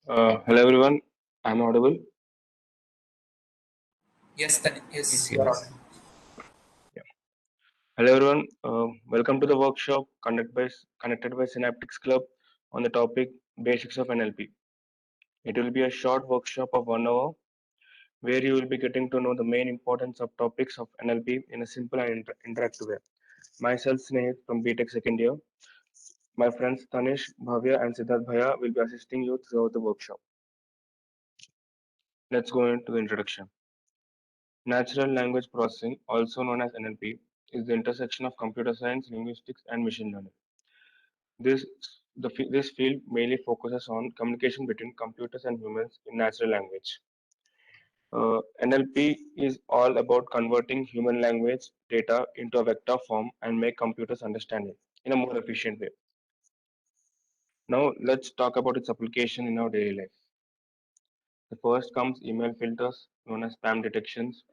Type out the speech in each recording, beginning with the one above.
Hello everyone, I'm audible. Yes, Yes, you are yes. audible. Yeah. Hello everyone, welcome to the workshop conducted by Synaptics Club on the topic Basics of NLP. It will be a short workshop of 1 hour where you will be getting to know the main importance of topics of NLP in a simple and interactive way. Myself, Snehith from BTech second year. My friends Tanishq, Bhavya, and Siddhardha will be assisting you throughout the workshop. Let's go into the introduction. Natural language processing, also known as NLP, is the intersection of computer science, linguistics, and machine learning. This this field mainly focuses on communication between computers and humans in natural language. NLP is all about converting human language data into a vector form and make computers understand it in a more efficient way. Now let's talk about its application in our daily life. The first comes email filters known as spam detections,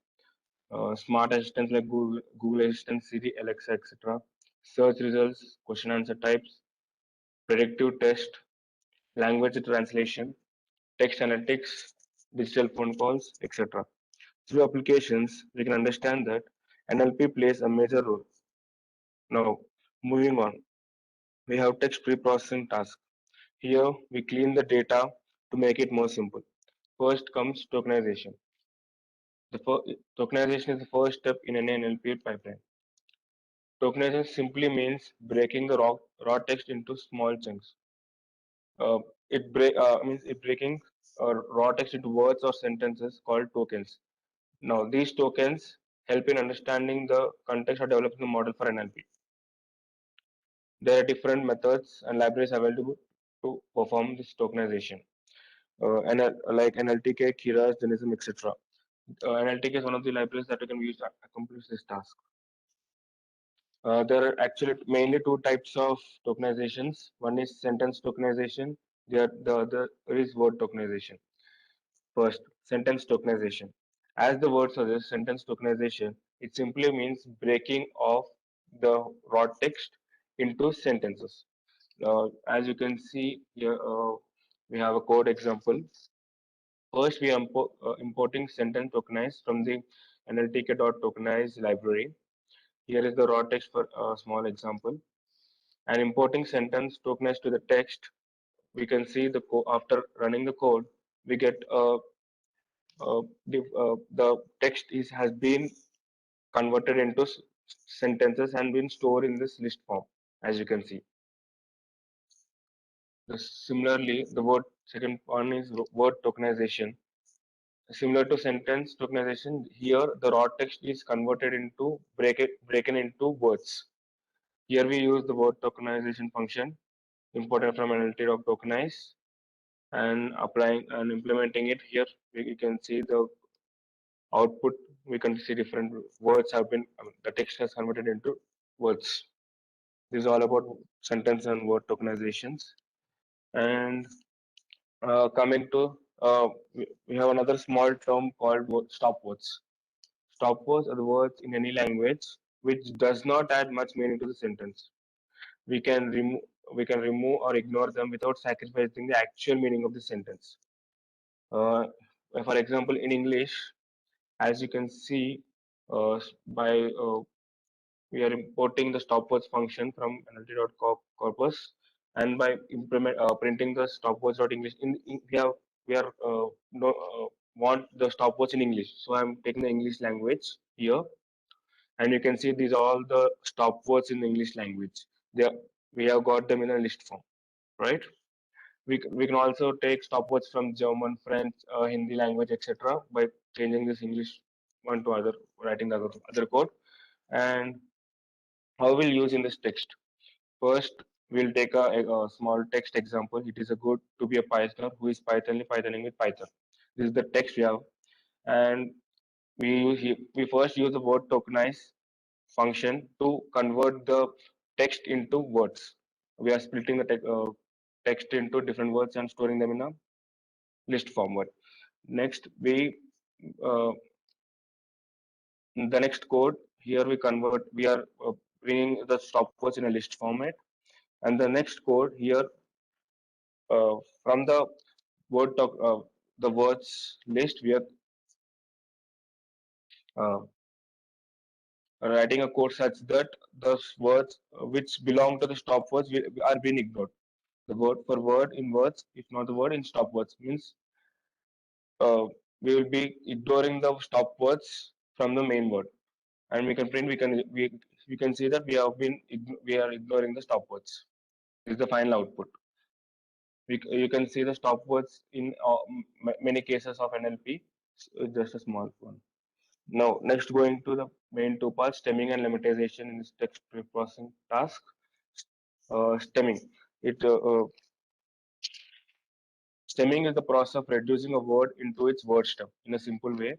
smart assistants like Google Assistant, Siri, Alexa, etc. Search results, question answer types, predictive test, language translation, text analytics, digital phone calls, etc. Through applications, we can understand that NLP plays a major role. Now, moving on, we have text pre-processing task. Here, we clean the data to make it more simple. First comes tokenization. Tokenization is the first step in an NLP pipeline. Tokenization simply means breaking the raw text into small chunks. Uh, means it breaking raw text into words or sentences called tokens. Now, these tokens help in understanding the context or developing the model for NLP. There are different methods and libraries available to perform this tokenization, like NLTK, Keras, Denism, etc. NLTK is one of the libraries that we can use to accomplish this task. There are actually mainly two types of tokenizations. One is sentence tokenization, the other is word tokenization. First, sentence tokenization. As the word suggests, sentence tokenization, it simply means breaking of the raw text into sentences. As you can see here, we have a code example. First, we are importing sentence tokenized from the nltk.tokenize library. Here is the raw text for a small example. And importing sentence tokenized to the text, we can see after running the code, we get the text has been converted into sentences and been stored in this list form, as you can see. Similarly, the word second one is word tokenization. Similar to sentence tokenization, here the raw text is converted into breaken into words. Here we use the word tokenization function imported from nlt.tokenize and applying and implementing it here. You can see the output. We can see different words have been the text has converted into words. This is all about sentence and word tokenizations. And coming to we have another small term called stop words. Stop words are the words in any language which does not add much meaning to the sentence. We can remove or ignore them without sacrificing the actual meaning of the sentence. Uh, for example, in English, as you can see, by we are importing the stopwords function from nlt.corpus, and by printing the stopwords.english we are no, want the stopwords in English. So I'm taking the English language here, and you can see these are all the stopwords in the English language. They we have got them in a list form, right? We can also take stopwords from German, French, Hindi language, etc. by changing this English one to other, writing the other code. And how we'll use in this text. First, we'll take a small text example. It is a good to be a Python who is Pythoning with Python. This is the text we have, and we first use the word tokenize function to convert the text into words. We are splitting the text into different words and storing them in a list format. Next, the next code here we are bringing the stopwords in a list format, and the next code here from the the words list, we are uh, writing a code such that those words which belong to the stop words are being ignored. The word for word in words, if not the word in stop words, means uh, we will be ignoring the stop words from the main word, and we can print. We can see that we are ignoring the stop words. This is the final output. You can see the stop words in many cases of NLP. Just a small one. Now, next going to the main two parts, stemming and lemmatization in this text processing task. Stemming. It Stemming is the process of reducing a word into its word stem in a simple way.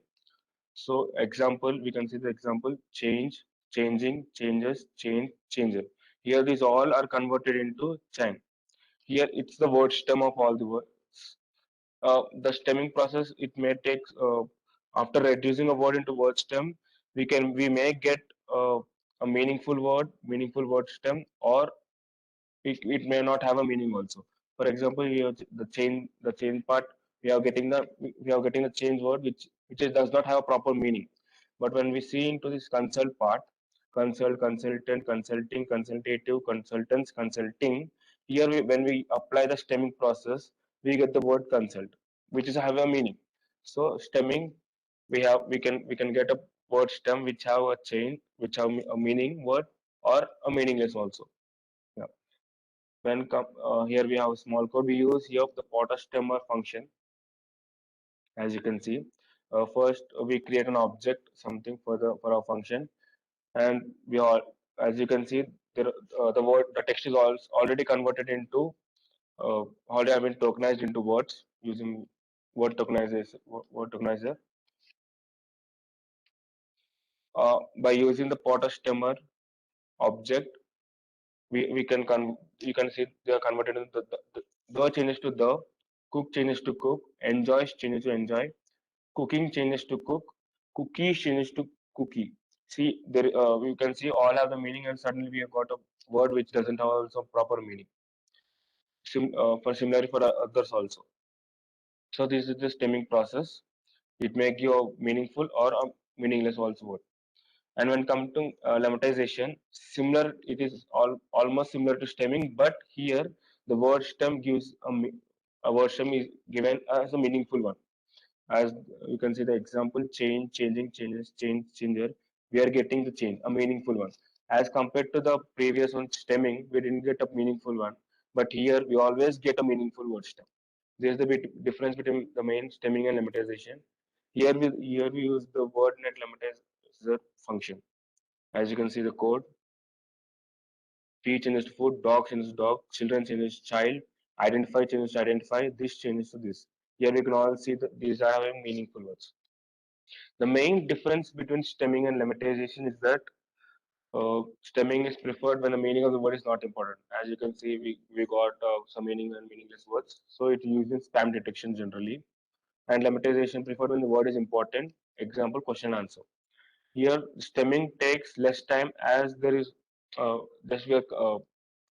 So, example, we can see the example change, changing, changes, change, changer. Here, these all are converted into chain. Here, it's the word stem of all the words. The stemming process, it may take after reducing a word into word stem, we may get a meaningful word stem, or it may not have a meaning also. For example, here the change part, we are getting the change word does not have a proper meaning. But when we see into this consult part, consult, consultant, consulting, consultative, consultants, consulting, here when we apply the stemming process, we get the word consult, which is have a meaning. So stemming, we can get a word stem which have a change, which have a meaning word, or a meaningless also. Yeah. Here we have a small code. We use here the potter stemmer function, as you can see. First, we create an object, something for our function, and we all, as you can see, the text is already converted into already have been tokenized into words using word tokenizer. By using the potter stemmer object, we can you can see they are converted into the changes to the, cook changes to cook, enjoy changes to enjoy, cooking changes to cook, cookie changes to cookie. See there, you can see all have the meaning, and suddenly we have got a word which doesn't have also proper meaning. For similarly for others also. So this is the stemming process. It make you a meaningful or a meaningless also word. And when come to lemmatization, similar, it is almost similar to stemming, but here the word stem gives a word stem is given as a meaningful one. As you can see the example, change, changing, changes, change, changer. We are getting the change, a meaningful one. As compared to the previous one, stemming, we didn't get a meaningful one, but here we always get a meaningful word stem. There's the difference between the main stemming and lemmatization. Here we use the word net lematizer function. As you can see the code, P changes to food, dog changes to dog, children changes to child, identify changes to identify, this changes to this. Here we can all see that these are having meaningful words. The main difference between stemming and lemmatization is that stemming is preferred when the meaning of the word is not important. As you can see, we got some meaning and meaningless words. So it uses spam detection generally. And lemmatization preferred when the word is important. Example, question answer. Here, stemming takes less time as there is just we are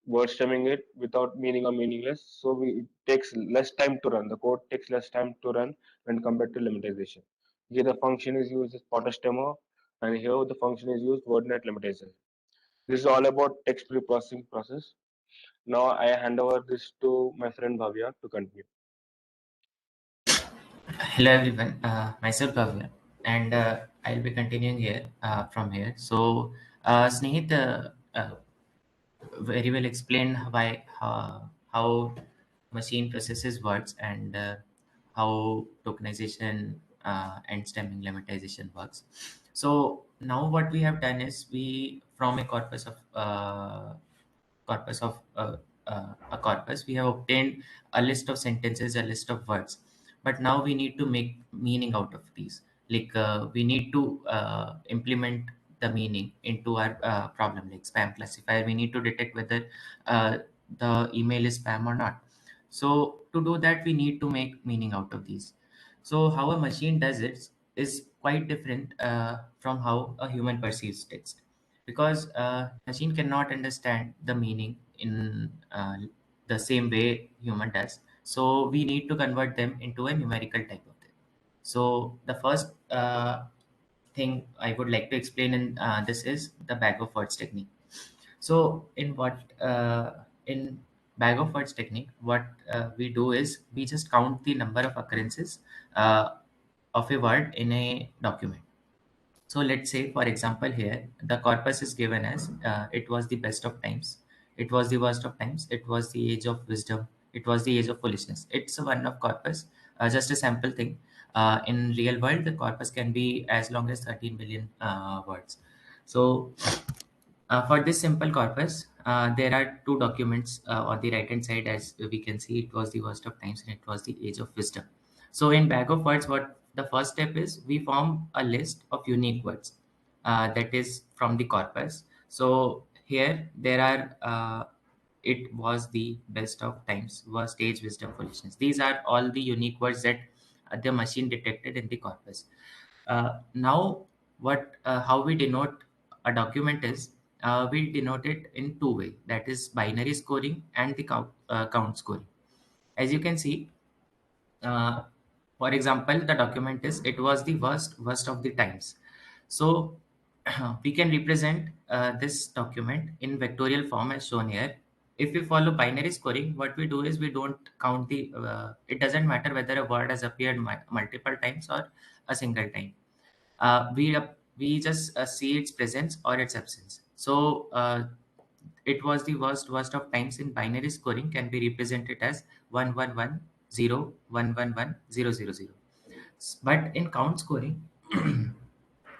word stemming it without meaning or meaningless. So it takes less time to run. The code takes less time to run when compared to lemmatization. Here, the function is used as potter stemmer, and here the function is used word net lemmatization. This is all about text pre-processing process. Now I hand over this to my friend Bhavya to continue. Hello everyone, myself Bhavya, and I'll be continuing here from here. So, Snehith very well explained how machine processes words and how tokenization and stemming lemmatization works. So now what we have done is we from a corpus of a corpus, we have obtained a list of sentences, a list of words, but now we need to make meaning out of these. Like we need to implement the meaning into our problem, like spam classifier. We need to detect whether the email is spam or not. So to do that, we need to make meaning out of these. So how a machine does it is quite different from how a human perceives text, because machine cannot understand the meaning in the same way human does. So we need to convert them into a numerical type of thing. So the first thing I would like to explain in this is the bag of words technique. So in bag of words technique, what we do is we just count the number of occurrences uh, of a word in a document. So let's say, for example, here the corpus is given as it was the best of times, it was the worst of times, it was the age of wisdom, it was the age of foolishness. It's a one of corpus, just a sample thing. In real world, the corpus can be as long as 13 billion words. So for this simple corpus, there are two documents on the right hand side. As we can see, it was the worst of times and it was the age of wisdom. So in bag of words, what the first step is, we form a list of unique words that is from the corpus. So here there are it was the best of times, worst age, wisdom, foolishness. These are all the unique words that the machine detected in the corpus. Now, what how we denote a document is, we denote it in two ways, that is binary scoring and the count scoring. As you can see, uh, for example, the document is it was the worst of the times. So we can represent this document in vectorial form as shown here. If we follow binary scoring, what we do is we don't count the it doesn't matter whether a word has appeared multiple times or a single time. We just see its presence or its absence. So it was the worst of times in binary scoring can be represented as 111 0 111 000. But in count scoring,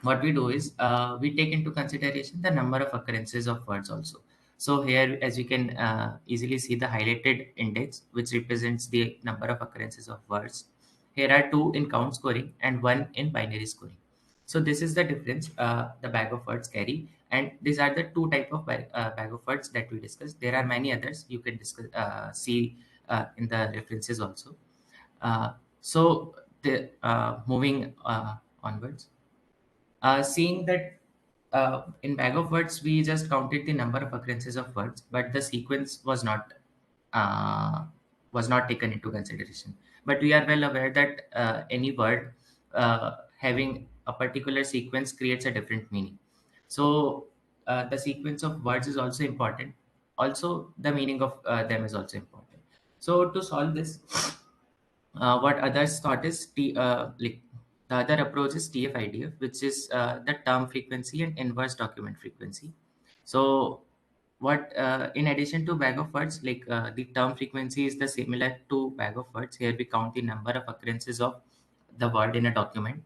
what we do is we take into consideration the number of occurrences of words also. So here, as you can easily see, the highlighted index which represents the number of occurrences of words. Here are two in count scoring and one in binary scoring. So this is the difference the bag of words carry, and these are the two type of bag of words that we discussed. There are many others you can discuss, see in the references also. So the moving onwards, seeing that in bag of words we just counted the number of occurrences of words, but the sequence uh, was not taken into consideration. But we are well aware that any word having a particular sequence creates a different meaning. So the sequence of words is also important. Also, the meaning of them is also important. So to solve this, what others thought is like the other approach is TF-IDF, which is the term frequency and inverse document frequency. So what in addition to bag of words, like the term frequency is the similar to bag of words. Here we count the number of occurrences of the word in a document,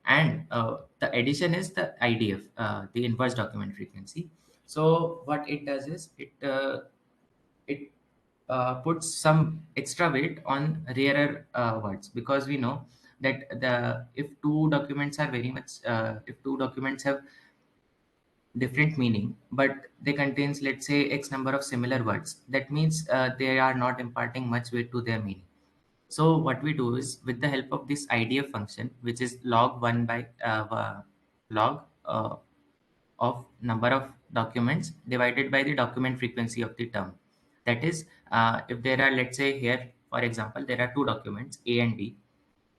and the addition is the IDF, the inverse document frequency. So what it does is it puts some extra weight on rarer words, because we know that the if two documents are very much if two documents have different meaning but they contains, let's say, x number of similar words, that means they are not imparting much weight to their meaning. So what we do is, with the help of this idf function, which is log 1 by log of number of documents divided by the document frequency of the term. That is, if there are, let's say here, for example, there are two documents, A and B.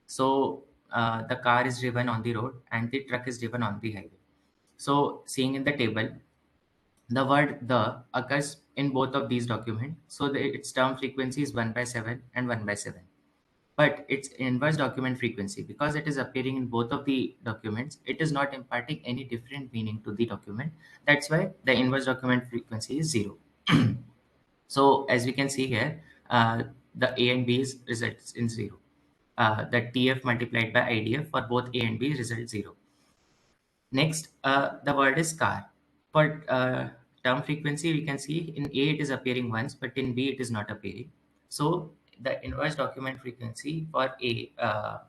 So the car is driven on the road and the truck is driven on the highway. So seeing in the table, the word the occurs in both of these documents. So its term frequency is 1 by 7 and 1 by 7. But its inverse document frequency, because it is appearing in both of the documents, it is not imparting any different meaning to the document. That's why the inverse document frequency is 0. So as we can see here, the A and B is results in 0. The TF multiplied by IDF for both A and B results 0. Next, the word is car. For term frequency, we can see in A it is appearing once, but in B it is not appearing. So the inverse document frequency for A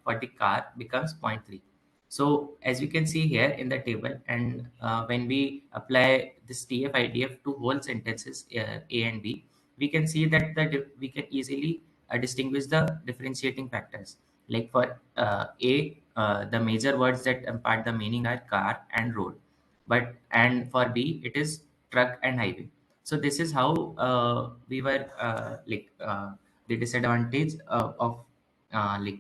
for the car becomes zero point 0.3. So as you can see here in the table, and when we apply this TF IDF to whole sentences A and B, we can see that we can easily distinguish the differentiating factors. Like for A, the major words that impart the meaning are car and road, and for B it is truck and highway. So this is how we were the disadvantage of like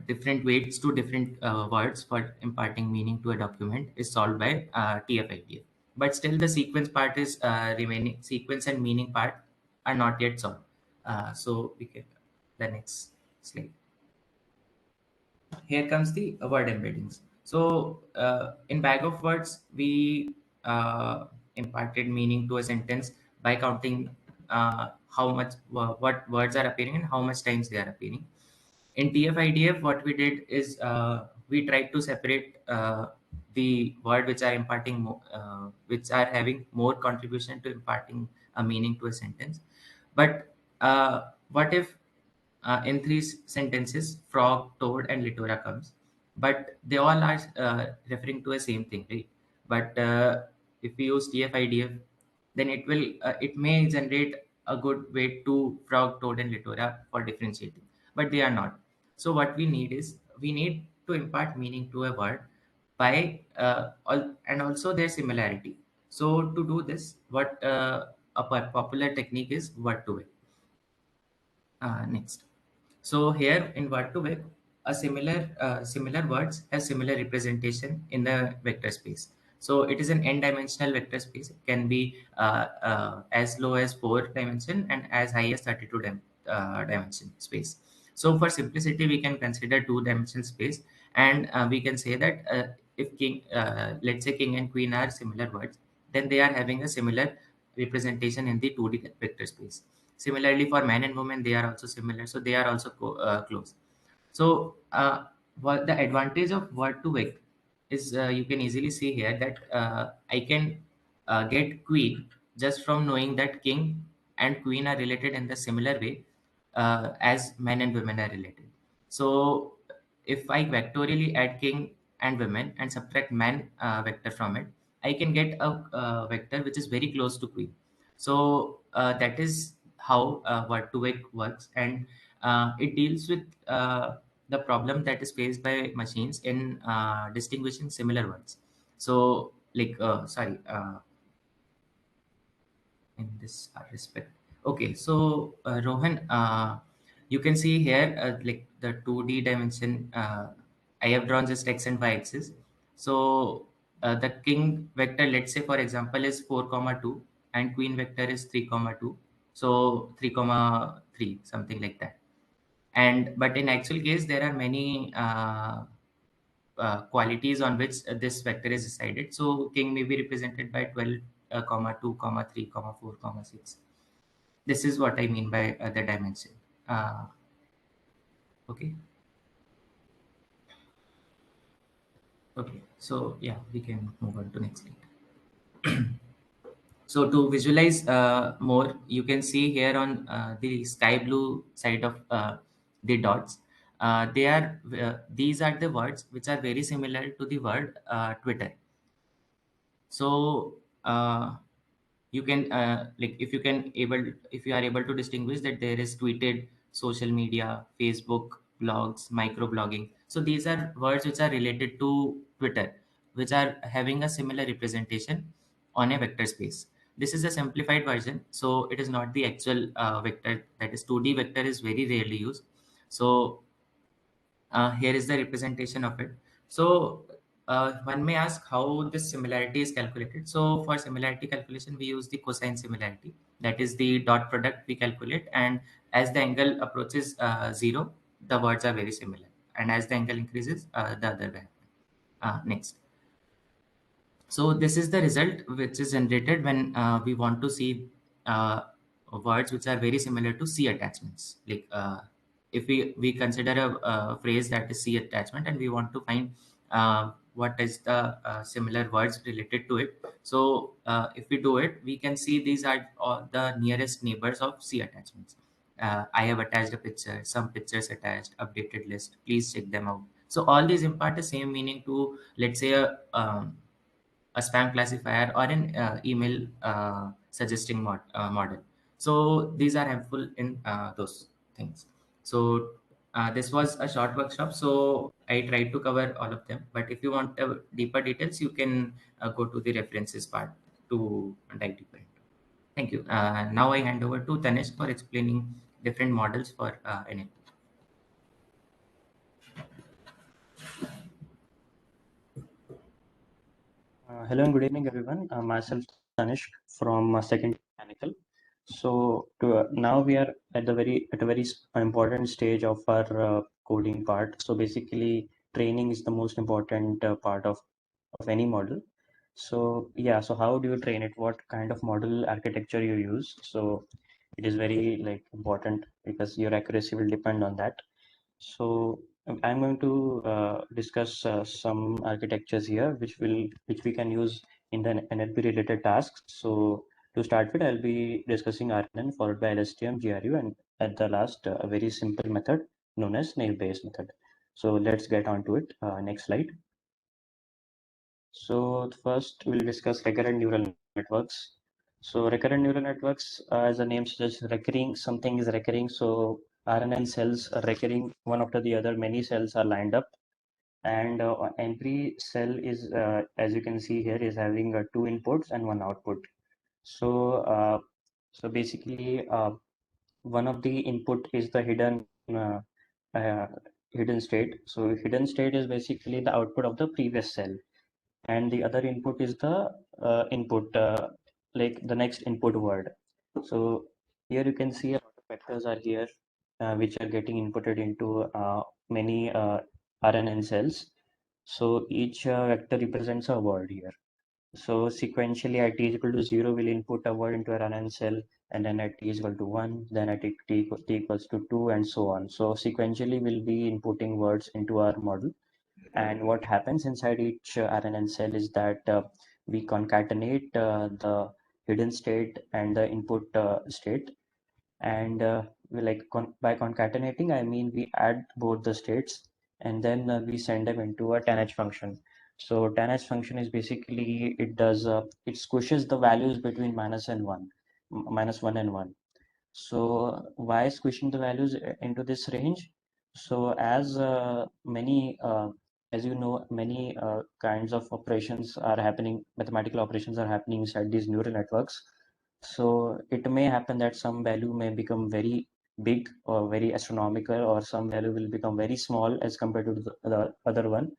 different weights to different words for imparting meaning to a document is solved by TF-IDF. But still, the sequence part is remaining. Sequence and meaning part are not yet solved. So we can the next slide. Here comes the word embeddings. So in bag of words, we imparted meaning to a sentence by counting how much what words are appearing and how much times they are appearing. In TF-IDF, what we did is we tried to separate the word which are imparting which are having more contribution to imparting a meaning to a sentence. But what if in three sentences frog, toad, and litora comes, but they all are referring to a same thing, right? But if we use TF-IDF, then it may generate a good way to frog, toad, and litora for differentiating, but they are not. So what we need is we need to impart meaning to a word by and also their similarity. So to do this, what a popular technique is word to vec. Next. So here in word to vec, a similar words have similar representation in the vector space. So it is an n-dimensional vector space. It can be as low as 4 dimension and as high as 32 dimension space. So for simplicity, we can consider 2 dimensional space, and we can say that if king, let's say king and queen are similar words, then they are having a similar representation in the 2D vector space. Similarly, for man and woman, they are also similar, so they are also close. So, what the advantage of word to vec is, you can easily see here that I can get queen just from knowing that king and queen are related in the similar way as men and women are related. So, if I vectorially add king and women and subtract man vector from it, I can get a vector which is very close to queen. So that is how word to vec works, and it deals with the problem that is faced by machines in distinguishing similar words. So, like, sorry, in this respect. Okay, so Rohan, you can see here like the 2D dimension. I have drawn just x and y axis. So the king vector, let's say for example, is 4 comma 2, and queen vector is 3 comma 2. So 3 comma 3, something like that. And but in actual case, there are many qualities on which this vector is decided. So king may be represented by 12 comma 2 comma 3 comma 4 comma 6. This is what I mean by the dimension. uh, okay. Okay, so yeah, we can move on to next slide. So to visualize more, you can see here on the sky blue side of the dots, they are these are the words which are very similar to the word Twitter. So you can like if you are able to distinguish that there is tweeted, social media, Facebook, blogs, microblogging. So these are words which are related to Twitter, which are having a similar representation on a vector space. This is a simplified version, so it is not the actual vector. That is 2D vector is very rarely used. So here is the representation of it. So one may ask how this similarity is calculated. So for similarity calculation, we use the cosine similarity. That is the dot product we calculate, and as the angle approaches 0, the words are very similar, and as the angle increases, the other way. Next. So this is the result which is generated when we want to see uh, words which are very similar to C attachments. Like if we consider a phrase that is C attachment, and we want to find what is the similar words related to it. So if we do it, we can see these are all the nearest neighbors of C attachments. I have attached a picture, some pictures attached, updated list. Please check them out. So all these impart the same meaning to, let's say, a spam classifier or an email suggesting model. So these are helpful in those things. So this was a short workshop, so I tried to cover all of them. But if you want deeper details, you can go to the references part to dive deeper into. Thank you. Now I hand over to Tanishq for explaining different models for NLP. Hello and good evening, everyone. Myself Tanishq from second mechanical. Now we are at a very important stage of our coding part. So basically, training is the most important part of any model. So yeah, so how do you train it? What kind of model architecture you use? So it is very like important because your accuracy will depend on that. So I'm going to discuss some architectures here, which we can use in the NLP related tasks. So to start with, I'll be discussing RNN followed by LSTM, GRU, and at the last, a very simple method known as naive-bayes method. So let's get on to it. Next slide. So first, we'll discuss recurrent neural networks. So recurrent neural networks, as the name suggests, recurring, something is recurring. So RNN cells are recurring one after the other. Many cells are lined up, and every cell is, as you can see here, is having two inputs and one output. So, so basically, one of the input is the uh, uh, hidden state. So hidden state is basically the output of the previous cell, and the other input is the input, like the next input word. So here you can see a lot of vectors are here, which are getting inputted into many RNN cells. So each vector represents a word here. So sequentially at t is equal to 0, we'll input a word into a run-in cell, and then at t is equal to 1, then at t equals to 2, and so on. So sequentially we'll be inputting words into our model. And what happens inside each RNN cell is that we concatenate the hidden state and the input state. And by concatenating, I mean we add both the states, and then we send them into a tanh function. So tanh function is basically, it squishes the values between minus 1 and 1. So why squishing the values into this range? So as you know, many kinds of operations are happening, mathematical operations are happening inside these neural networks. So it may happen that some value may become very big or very astronomical, or some value will become very small as compared to the other one.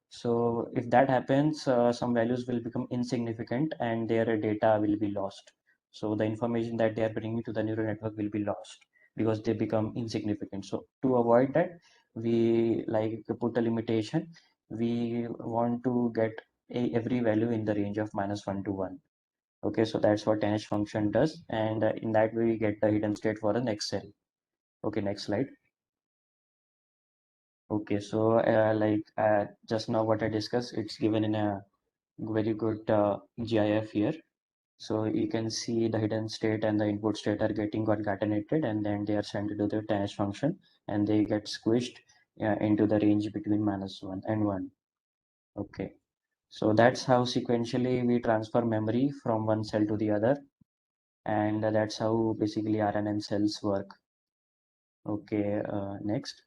So if that happens, some values will become insignificant and their data will be lost. So the information that they are bringing to the neural network will be lost because they become insignificant. So to avoid that, we like put a limitation. We want to get every value in the range of minus 1 to 1. Okay, so that's what tanh function does, and in that way we get the hidden state for the next cell. Okay, next slide. Okay, so just now what I discussed, it's given in a very good GIF here. So you can see the hidden state and the input state are getting concatenated, and then they are sent to the tanh function, and they get squished into the range between minus 1 and 1. Okay, so that's how sequentially we transfer memory from one cell to the other, and that's how basically RNN cells work. Okay, next.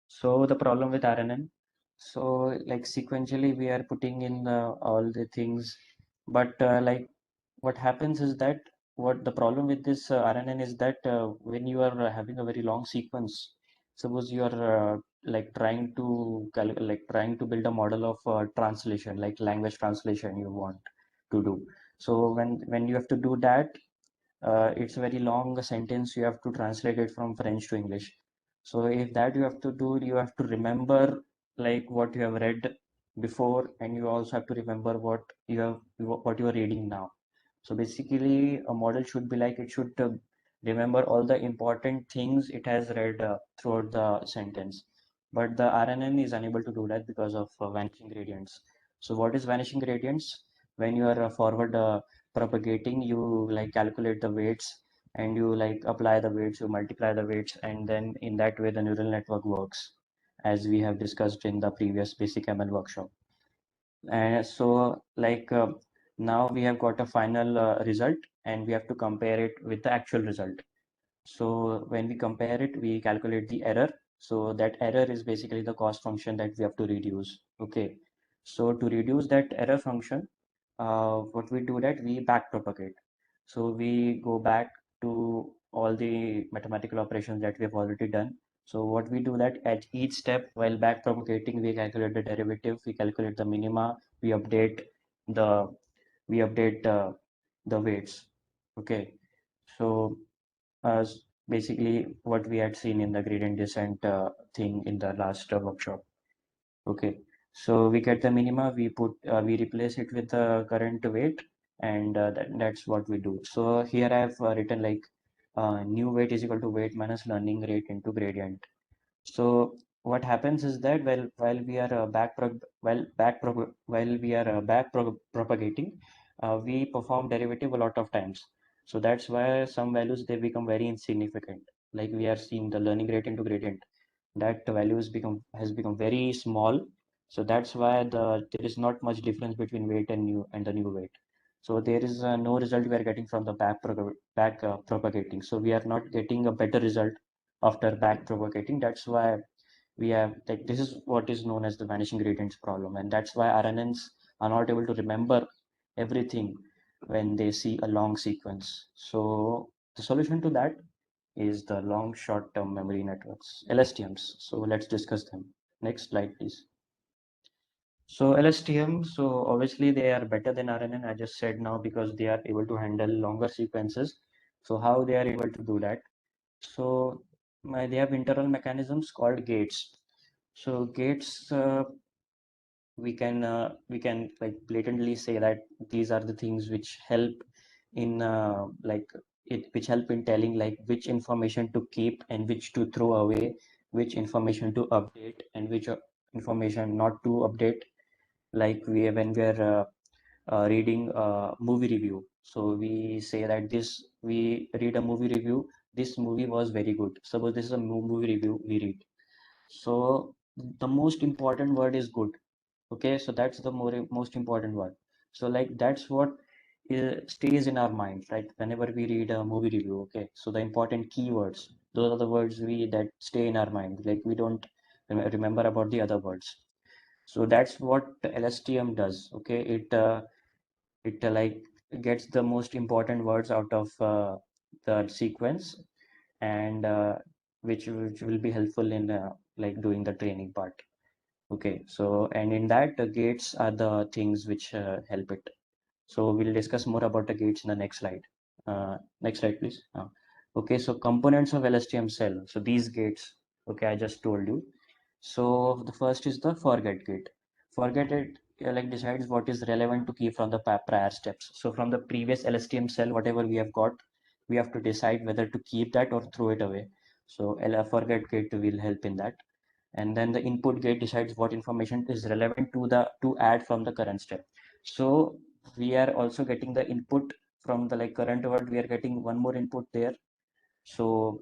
So the problem with RNN, so like sequentially we are putting in all the things, but what happens is that what the problem with this RNN is that when you are having a very long sequence, suppose you are trying to build a model of translation, like language translation you want to do. So when you have to do that, it's a very long sentence. You have to translate it from French to English. So if that you have to do, you have to remember like what you have read before, and you also have to remember what you are reading now. So basically, a model should be like, it should remember all the important things it has read throughout the sentence. But the RNN is unable to do that because of vanishing gradients. So what is vanishing gradients? When you are forward propagating, you like calculate the weights, and you like apply the weights, you multiply the weights, and then in that way the neural network works, as we have discussed in the previous basic ML workshop. And so now we have got a final result, and we have to compare it with the actual result. So when we compare it, we calculate the error. So that error is basically the cost function that we have to reduce. Okay, so to reduce that error function, what we do that we back propagate. So we go back to all the mathematical operations that we have already done. So what we do that at each step while back propagating, we calculate the derivative, we calculate the minima, we update the we update the weights. Okay, so basically what we had seen in the gradient descent thing in the last workshop. Okay, so we get the minima, we replace it with the current weight, and that's what we do. So here I have written like new weight is equal to weight minus learning rate into gradient. So what happens is that while we are propagating, we perform derivative a lot of times. So that's why some values they become very insignificant. Like we are seeing the learning rate into gradient, that value has become very small. So that's why there is not much difference between weight and the new weight. So there is no result we are getting from the back propagating. So we are not getting a better result after back propagating. That's why we have like this is what is known as the vanishing gradients problem, and that's why RNNs are not able to remember everything when they see a long sequence. So the solution to that is the long short-term memory networks, LSTMs. So let's discuss them. Next slide, please. So LSTM, so obviously they are better than RNN, I just said now, because they are able to handle longer sequences. So how they are able to do that? So they have internal mechanisms called gates. So gates, we can like blatantly say that these are the things which help in which help in telling like which information to keep and which to throw away, which information to update and which information not to update. Like when we are reading a movie review, so we say that we read a movie review, this movie was very good. Suppose this is a movie review we read, so the most important word is good. Okay, so that's the most important word. So like that's what stays in our mind, like whenever we read a movie review. Okay, so the important keywords, those are the words we that stay in our mind, like we don't remember about the other words. So that's what LSTM does. Okay, it like gets the most important words out of the sequence, and which will be helpful in like doing the training part. Okay, so and in that the gates are the things which help it. So we'll discuss more about the gates in the next slide. Next slide, please. Okay, so components of LSTM cell. So these gates, okay, I just told you. So the first is the forget gate. Forget it like decides what is relevant to keep from the prior steps. So from the previous LSTM cell, whatever we have got, we have to decide whether to keep that or throw it away. So forget gate will help in that. And then the input gate decides what information is relevant to add from the current step. So we are also getting the input from the like current world, we are getting one more input there. So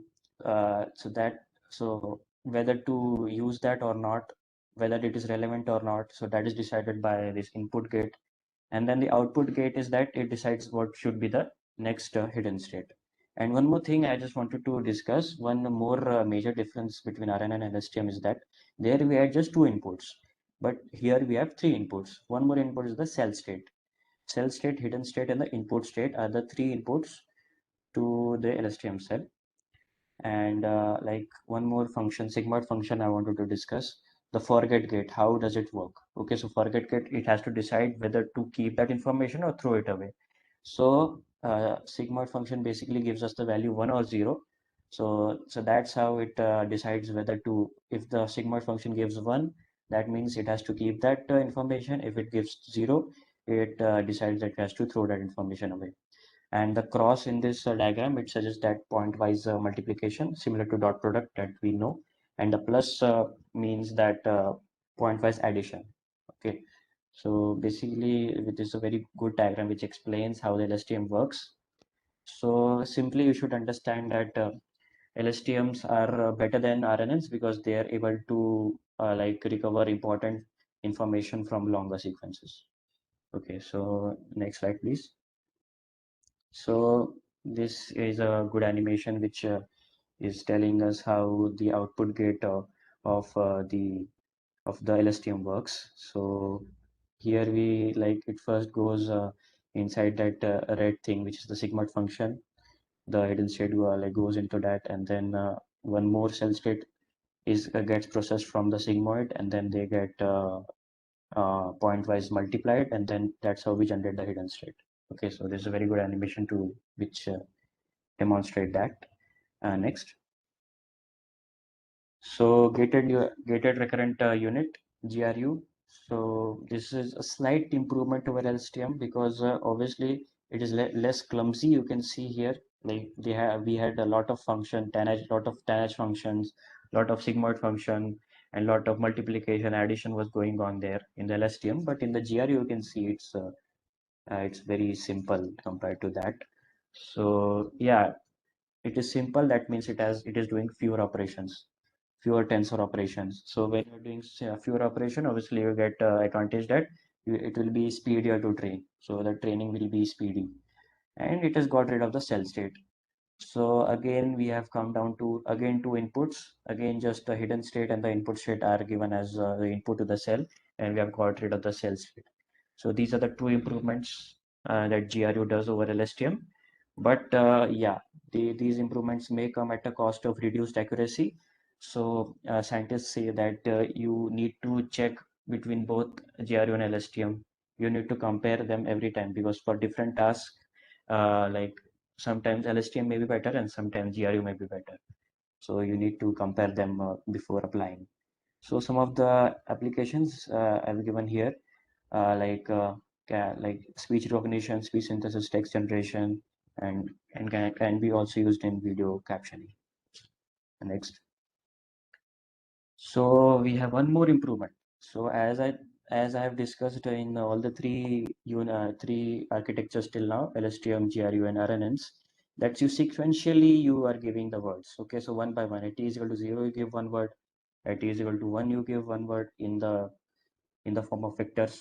so whether to use that or not, whether it is relevant or not, so that is decided by this input gate. And then the output gate is that it decides what should be the next hidden state. And one more thing I just wanted to discuss, one more major difference between RNN and LSTM is that there we had just two inputs, but here we have three inputs. One more input is the cell state. Cell state, hidden state, and the input state are the three inputs to the LSTM cell. And like one more function, sigmoid function I wanted to discuss, the forget gate. How does it work? Okay, so forget gate, it has to decide whether to keep that information or throw it away. So sigmoid function basically gives us the value 1 or 0. So that's how it decides whether to, if the sigmoid function gives 1, that means it has to keep that information. If it gives 0, it decides that it has to throw that information away. And the cross in this diagram, it suggests that pointwise multiplication similar to dot product that we know, and the plus means that pointwise addition. Okay, so basically this is a very good diagram which explains how the LSTM works. So simply you should understand that LSTMs are better than RNNs because they are able to like recover important information from longer sequences. Okay, so next slide, please. So this is a good animation which is telling us how the output gate of the LSTM works. So here we like it first goes inside that red thing, which is the sigmoid function, the hidden state like goes into that, and then one more cell state is gets processed from the sigmoid, and then they get point-wise multiplied, and then that's how we generate the hidden state. Okay, so there's a very good animation to which demonstrate that. Next. So gated recurrent unit, GRU. So this is a slight improvement over LSTM because obviously it is less clumsy. You can see here, like we had a lot of lot of tanh functions, lot of sigmoid function, and lot of multiplication addition was going on there in the LSTM. But in the GRU, you can see it's very simple compared to that. So yeah, it is simple. That means it is doing fewer operations, fewer tensor operations. So when you're doing fewer operation, obviously you get advantage that it will be speedier to train. So the training will be speedy, and it has got rid of the cell state. So again, we have come down to again two inputs. Again, just the hidden state and the input state are given as the input to the cell, and we have got rid of the cell state. So these are the two improvements that GRU does over LSTM. But yeah, these improvements may come at a cost of reduced accuracy. So scientists say that you need to check between both GRU and LSTM. You need to compare them every time because for different tasks, like sometimes LSTM may be better and sometimes GRU may be better. So you need to compare them before applying. So some of the applications I've given here, like speech recognition, speech synthesis, text generation, and can be also used in video captioning. Next. So we have one more improvement. So as I have discussed in all the three architectures till now, LSTM, GRU, and RNNs, that you sequentially you are giving the words. Okay, so one by one, at t is equal to 0, you give one word. At t is equal to 1, you give one word in the form of vectors.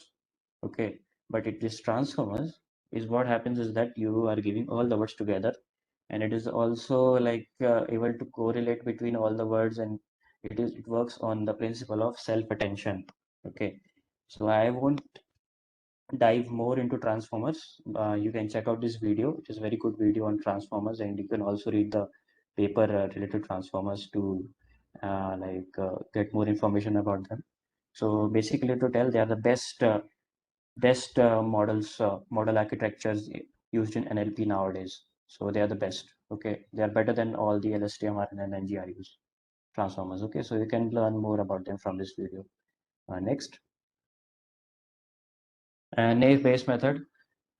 Okay, but it is transformers is what happens is that you are giving all the words together, and it is also like able to correlate between all the words, and it works on the principle of self-attention. Okay, so I won't dive more into transformers. You can check out this video. It is a very good video on transformers, and you can also read the paper related to transformers to get more information about them. So basically, to tell, they are the best model architectures used in NLP nowadays. So they are the best. Okay, they are better than all the LSTM, RNN, and GRUs transformers. Okay, so you can learn more about them from this video. Next, naive-Bayes method.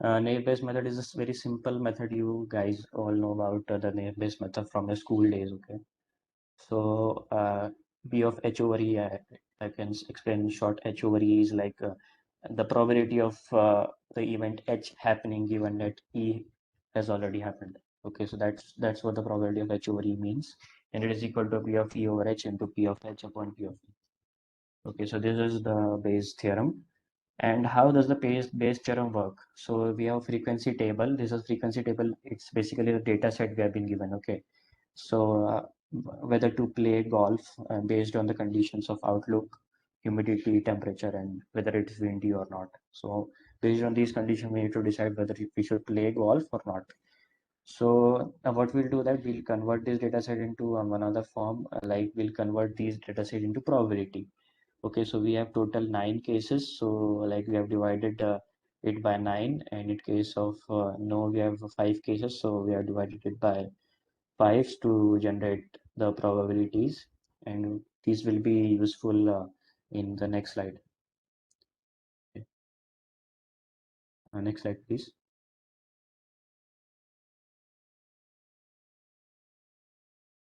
Naive-Bayes method is a very simple method. You guys all know about the naive-Bayes method from your school days. Okay, so B of H over E, I can explain in short. H over E is like the probability of the event H happening given that E has already happened. Okay, so that's what the probability of H over E means, and it is equal to P of E over H into P of H upon P of E. Okay, so this is the Bayes theorem. And how does the Bayes theorem work? So we have frequency table. This is frequency table. It's basically the data set we have been given. Okay, so whether to play golf based on the conditions of outlook, humidity, temperature, and whether it is windy or not. So based on these conditions, we need to decide whether we should play golf or not. So what we'll do that we'll convert this data set into another form, like we'll convert these data set into probability. Okay, so we have total 9 cases. So like we have divided it by 9, and in case of no, we have 5 cases. So we have divided it by 5 to generate the probabilities, and these will be useful in the next slide. Okay. Next slide, please.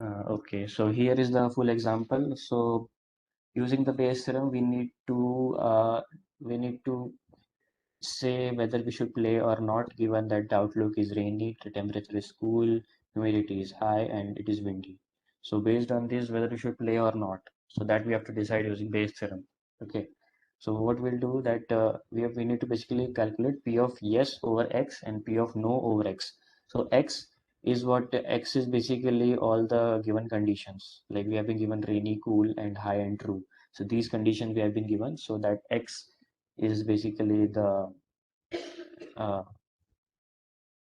Okay, so here is the full example. So using the Bayes theorem, we need to say whether we should play or not, given that the outlook is rainy, the temperature is cool, humidity is high, and it is windy. So based on this, whether we should play or not, so that we have to decide using Bayes theorem. Okay. So what we'll do that we need to basically calculate P of yes over X and P of no over X. So X is basically all the given conditions. Like we have been given rainy, cool, and high and true. So these conditions we have been given, so that X is basically the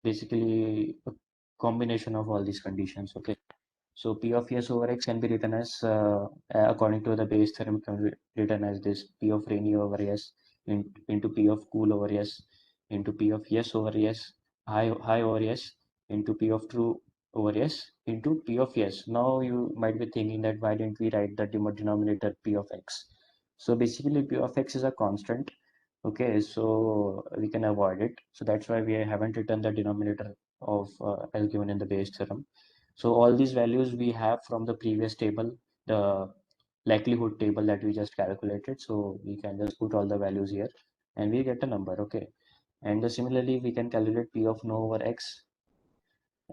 basically a combination of all these conditions. Okay. So P of yes over x can be written as, according to the Bayes theorem, can be written as this: P of rainy over yes into P of cool over yes into P of yes over yes high over yes into P of true over yes into P of yes. Now you might be thinking that why didn't we write the denominator P of x? So basically P of x is a constant. Okay, so we can avoid it. So that's why we haven't written the denominator of as given in the Bayes theorem. So all these values we have from the previous table, the likelihood table that we just calculated. So we can just put all the values here and we get a number. Okay. And similarly, we can calculate P of no over x.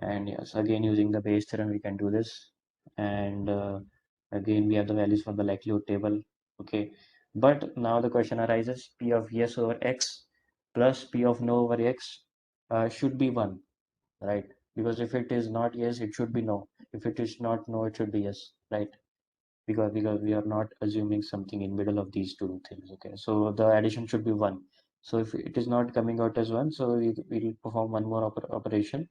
And yes, again, using the Bayes theorem, we can do this. And again, we have the values from the likelihood table. Okay. But now the question arises, P of yes over x plus P of no over x should be 1, right? Because if it is not yes, it should be no. If it is not no, it should be yes, right? Because we are not assuming something in middle of these two things. Okay, so the addition should be 1. So if it is not coming out as 1, so we will perform one more operation.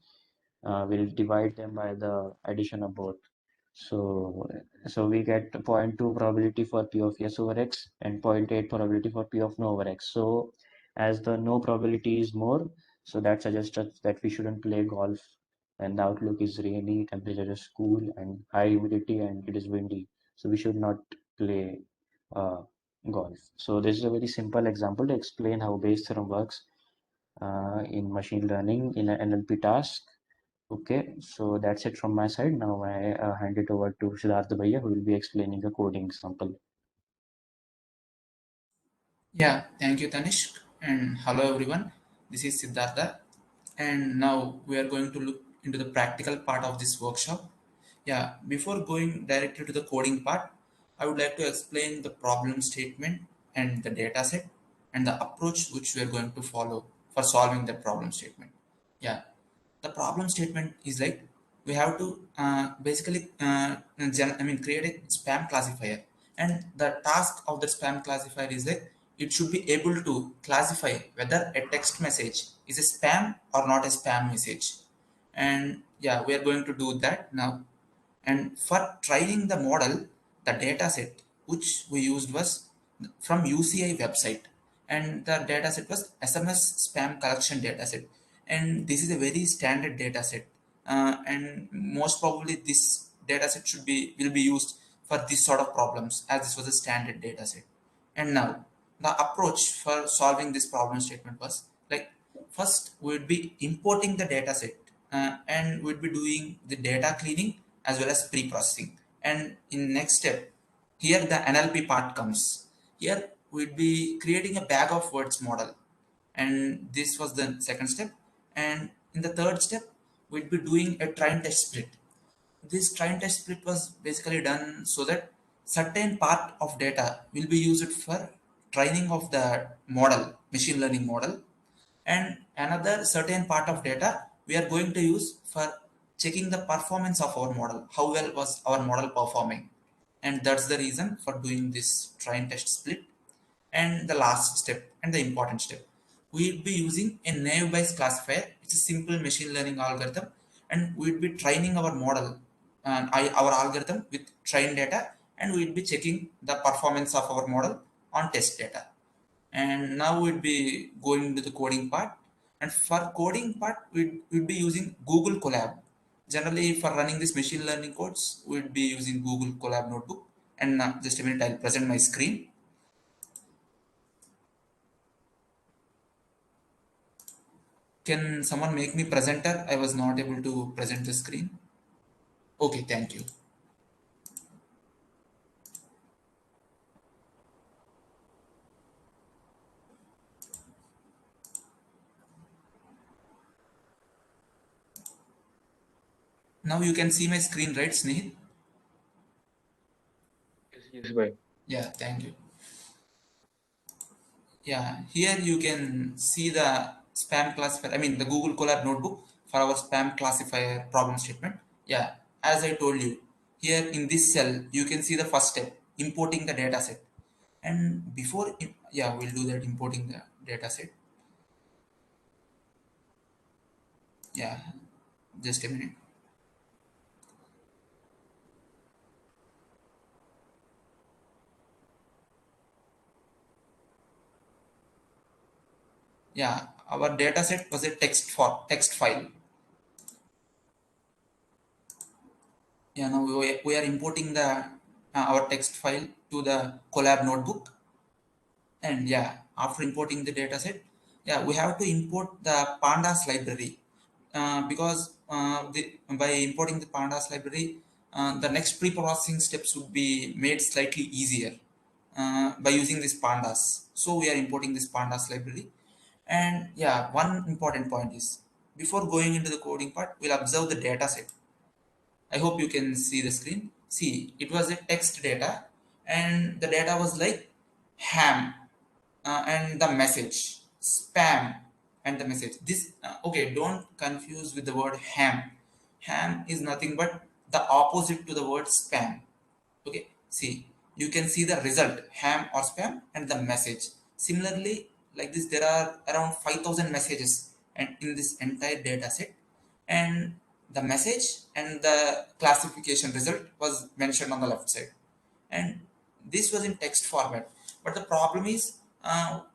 We'll divide them by the addition of both. So we get zero point 0.2 probability for P of yes over x and 0.8 probability for P of no over x. So as the no probability is more, so that suggests that we shouldn't play golf, and the outlook is rainy, temperature is cool, and high humidity, and it is windy. So we should not play uh, golf. So this is a very simple example to explain how Bayes theorem works in machine learning in an NLP task. Okay, so that's it from my side. Now I hand it over to Siddhartha Bhaiya, who will be explaining a coding example. Yeah, thank you, Tanishq, and hello everyone. This is Siddhartha, and now we are going to look into the practical part of this workshop. Yeah, before going directly to the coding part, I would like to explain the problem statement and the data set and the approach which we are going to follow for solving the problem statement. Yeah, the problem statement is like we have to basically create a spam classifier, and the task of the spam classifier is like it should be able to classify whether a text message is a spam or not a spam message. And yeah, we are going to do that now. And for training the model, the data set which we used was from UCI website, and the data set was SMS spam collection data set. And this is a very standard data set, and most probably this data set will be used for this sort of problems, as this was a standard data set. And now the approach for solving this problem statement was like, first we'd be importing the data set, and we'd be doing the data cleaning as well as pre-processing. And in next step, here the NLP part comes. Here we'd be creating a bag of words model, and this was the second step. And in the third step, we'd be doing a train test split. This train test split was basically done so that certain part of data will be used for training of the model, machine learning model, and another certain part of data we are going to use for checking the performance of our model, how well was our model performing. And that's the reason for doing this train test split. And the last step and the important step, we'll be using a naive Bayes classifier. It's a simple machine learning algorithm, and we'll be training our model and our algorithm with trained data, and we'll be checking the performance of our model on test data. And now we'll be going into the coding part. And for coding part, we'll be using Google Colab. Generally, for running this machine learning codes, we'll be using Google Colab notebook. And just a minute, I'll present my screen. Can someone make me presenter? I was not able to present the screen. Okay, thank you. Now you can see my screen, right, Snehith? Yes, bhai. Yeah, thank you. Yeah, here you can see the spam classifier, I mean the Google Colab notebook for our spam classifier problem statement. Yeah, as I told you, here in this cell, you can see the first step, importing the data set. And before, yeah, we'll do that, importing the data set. Yeah, just a minute. Yeah, our data set was a text file. Yeah, now we are importing the our text file to the Collab notebook. And yeah, after importing the dataset, yeah, we have to import the pandas library, because by importing the pandas library, the next pre-processing steps would be made slightly easier by using this pandas. So we are importing this pandas library. And yeah, one important point is, before going into the coding part, we'll observe the dataset. I hope you can see the screen. See, it was a text data, and the data was like ham, and the message, spam, and the message. This okay, don't confuse with the word ham. Ham is nothing but the opposite to the word spam. Okay, see, you can see the result, ham or spam, and the message. Similarly, like this, there are around 5,000 messages and in this entire data set, and the message and the classification result was mentioned on the left side, and this was in text format. But the problem is,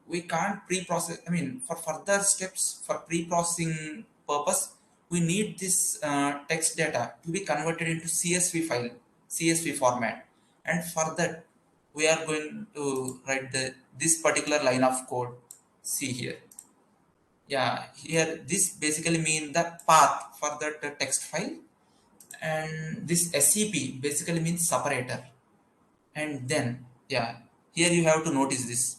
we can't pre-process, I mean, for further steps, for pre-processing purpose, we need this text data to be converted into CSV format. And for that, we are going to write this particular line of code. See here. Yeah, here this basically means the path for that text file, and this SCP basically means separator. And then yeah, here you have to notice this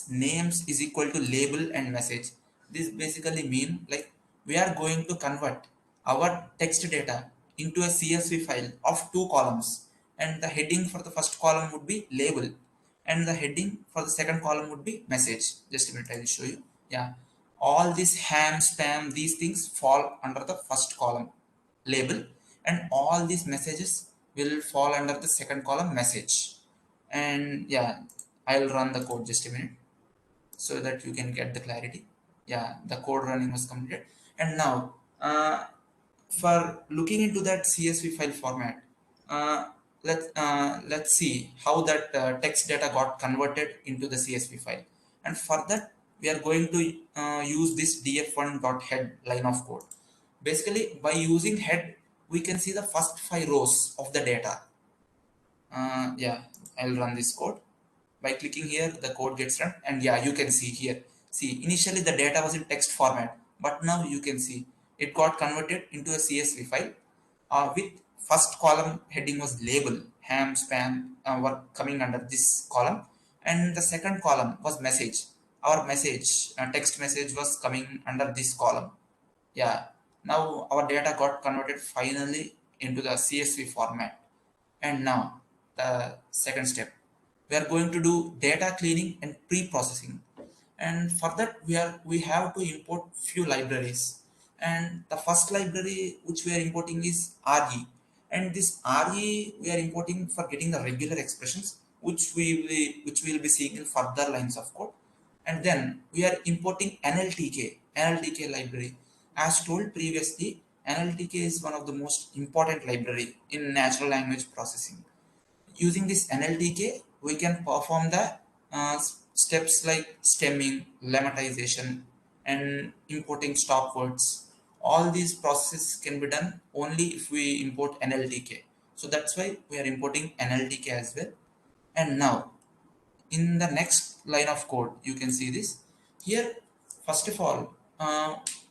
names is equal to label and message. This basically mean like we are going to convert our text data into a CSV file of two columns, and the heading for the first column would be label, and the heading for the second column would be message. Just a minute, I will show you. Yeah, all this ham, spam, these things fall under the first column, label, and all these messages will fall under the second column, message. And yeah, I'll run the code. Just a minute, so that you can get the clarity. Yeah, the code running was completed. And now for looking into that CSV file format, uh, let's see how that text data got converted into the CSV file. And for that, we are going to use this df1.head line of code. Basically, by using head, we can see the first 5 rows of the data. Yeah, I'll run this code. By clicking here, the code gets run, and yeah, you can see here. See, initially the data was in text format, but now you can see it got converted into a CSV file with first column heading was label, ham, spam were coming under this column, and the second column was message. Our message, text message was coming under this column. Yeah, now our data got converted finally into the CSV format. And now the second step, we are going to do data cleaning and pre-processing. And for that, we have to import few libraries. And the first library which we are importing is RE. And this RE we are importing for getting the regular expressions, which we will be seeing in further lines of code. And then we are importing NLTK library. As told previously, NLTK is one of the most important library in natural language processing. Using this NLTK, we can perform the steps like stemming, lemmatization, and importing stop words. All these processes can be done only if we import NLTK. So that's why we are importing NLTK as well. And now in the next line of code, you can see this here. First of all,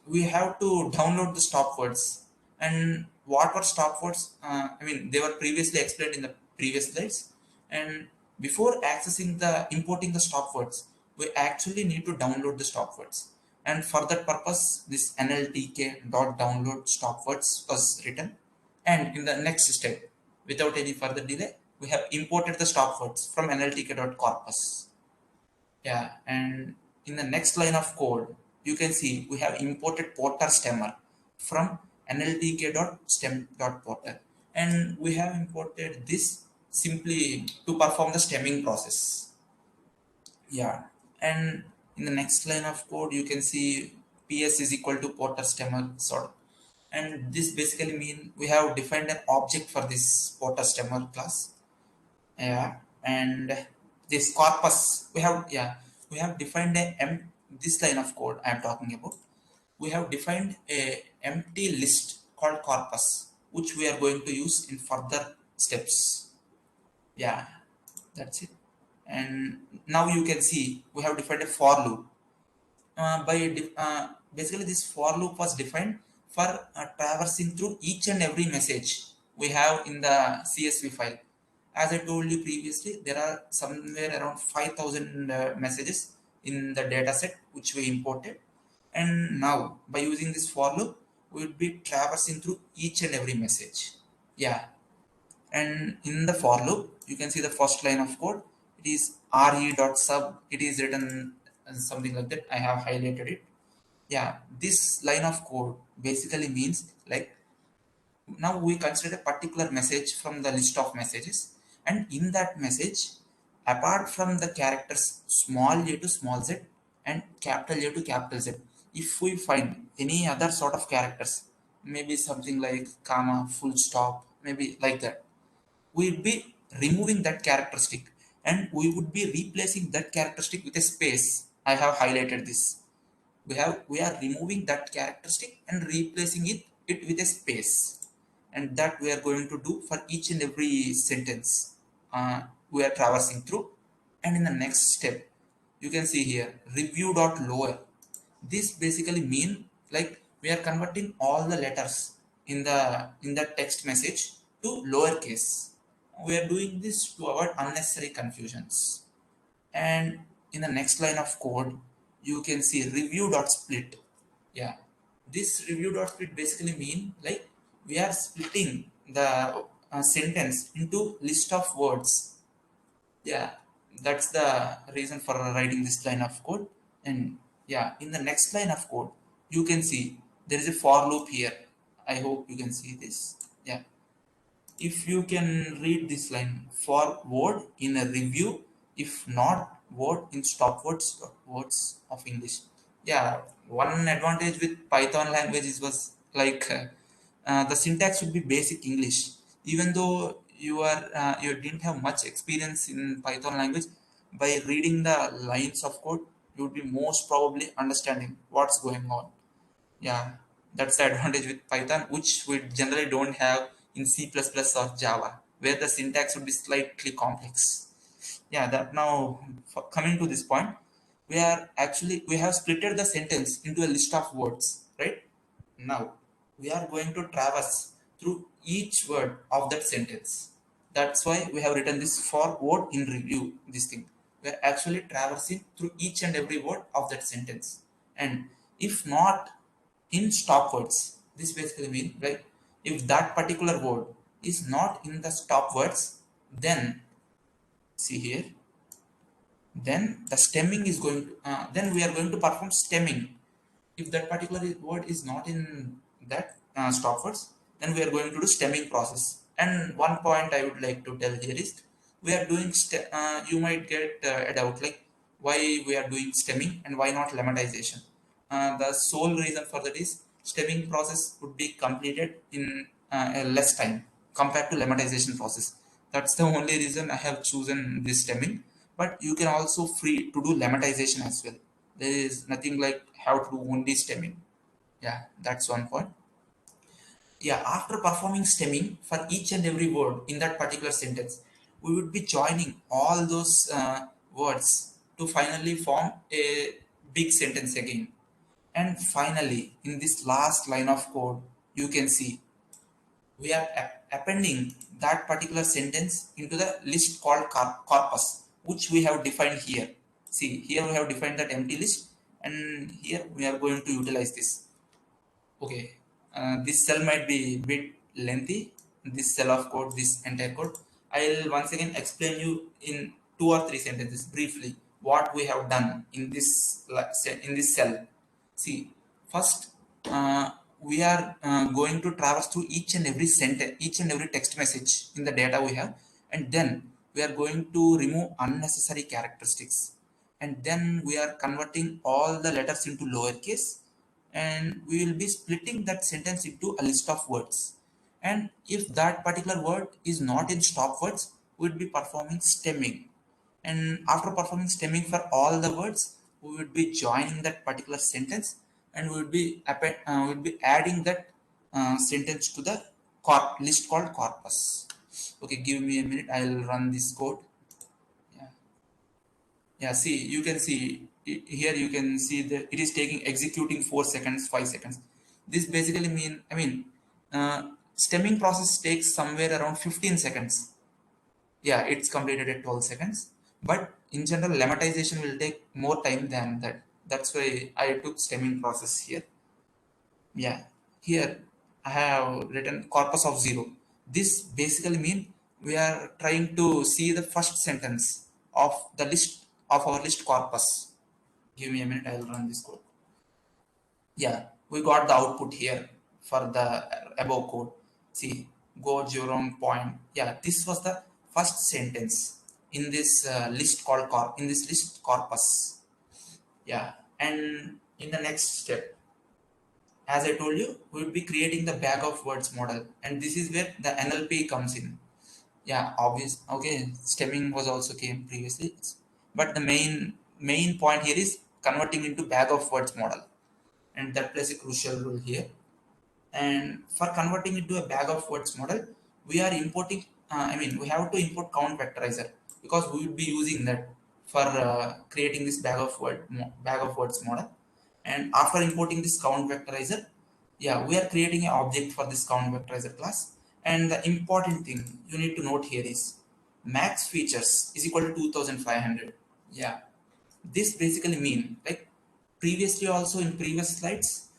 we have to download the stop words. And what are stop words? I mean, they were previously explained in the previous slides. And before accessing the importing the stop words, we actually need to download the stop words. And for that purpose, this nltk.download stop words was written. And in the next step, without any further delay, we have imported the stop words from nltk.corpus. Yeah, and in the next line of code, you can see we have imported porter stemmer from nltk.stem.porter. And we have imported this simply to perform the stemming process. Yeah, and in the next line of code, you can see ps is equal to porter stemmer sort. And this basically mean we have defined an object for this porter stemmer class. Yeah, and this corpus we have defined this line of code I am talking about. We have defined a empty list called corpus, which we are going to use in further steps. Yeah, that's it. And now you can see we have defined a for loop. Basically this for loop was defined for traversing through each and every message we have in the CSV file. As I told you previously, there are somewhere around 5,000 messages in the data set which we imported. And now by using this for loop, we will be traversing through each and every message. Yeah, and in the for loop you can see the first line of code. It is re.sub. It is written something like that. I have highlighted it. Yeah, this line of code basically means like, now we consider a particular message from the list of messages, and in that message, apart from the characters small a to small z and capital A to capital Z, if we find any other sort of characters, maybe something like comma, full stop, maybe like that, we would be removing that characteristic and we would be replacing that characteristic with a space. I have highlighted this. We are removing that characteristic and replacing it with a space, and that we are going to do for each and every sentence we are traversing through. And in the next step you can see here review dot lower. This basically mean like we are converting all the letters in the text message to lowercase. We are doing this to avoid unnecessary confusions. And in the next line of code you can see review dot split. Yeah, this review dot split basically mean like we are splitting the sentence into list of words. Yeah, that's the reason for writing this line of code. And yeah, in the next line of code you can see there is a for loop here. I hope you can see this. Yeah, if you can read this line, for word in a review, if not word in stop words or words of English. Yeah, one advantage with Python languages was like the syntax would be basic English. Even though you didn't have much experience in Python language, by reading the lines of code you would be most probably understanding what's going on. Yeah, that's the advantage with Python, which we generally don't have in C++ or Java, where the syntax would be slightly complex. Yeah, that now coming to this point, we have splitted the sentence into a list of words, right? Now we are going to traverse through each word of that sentence. That's why we have written this for word in review. This thing we are actually traversing through each and every word of that sentence, and if not in stop words, this basically means like if that particular word is not in the stop words, then see here, then the stemming is going to then we are going to perform stemming. If that particular word is not in that stop words, then we are going to do stemming process. And one point I would like to tell here is we are doing you might get a doubt like why we are doing stemming and why not lemmatization. The sole reason for that is stemming process would be completed in a less time compared to lemmatization process. That's the only reason I have chosen this stemming. But you can also free to do lemmatization as well. There is nothing like how to do only stemming. Yeah, that's one point. Yeah, after performing stemming for each and every word in that particular sentence, we would be joining all those words to finally form a big sentence again. And finally, in this last line of code, you can see we are appending that particular sentence into the list called corpus, which we have defined here. See, here we have defined that empty list, and here we are going to utilize this. Okay, this cell might be a bit lengthy, this cell of code, this entire code. I'll once again explain you in 2 or 3 sentences briefly what we have done in this cell. See, first we are going to traverse through each and every sentence, each and every text message in the data we have, and then we are going to remove unnecessary characteristics, and then we are converting all the letters into lowercase, and we will be splitting that sentence into a list of words. And if that particular word is not in stop words, we would be performing stemming. And after performing stemming for all the words, we would be joining that particular sentence, and we would be adding that sentence to the list called corpus. Okay, give me a minute. I'll run this code. Yeah, yeah. See, you can see here. You can see that it is taking executing 4 seconds, 5 seconds. This basically stemming process takes somewhere around 15 seconds. Yeah, it's completed at 12 seconds. But in general, lemmatization will take more time than that. That's why I took stemming process here. Yeah, here I have written corpus of 0. This basically means we are trying to see the first sentence of the list of our list corpus. Give me a minute, I will run this code. Yeah, we got the output here for the above code. See, go 0 point. Yeah, this was the first sentence in this in this list corpus. Yeah, and in the next step, as I told you, we will be creating the bag of words model, and this is where the NLP comes in. Yeah, obvious. Okay, stemming was also came previously, but the main point here is converting into bag of words model, and that plays a crucial role here. And for converting into a bag of words model, we are importing. We have to import count vectorizer, because we will be using that for creating this bag of words model. And after importing this count vectorizer, yeah, we are creating an object for this count vectorizer class. And the important thing you need to note here is max features is equal to 2500. Yeah, this basically mean, like previously also in previous slides,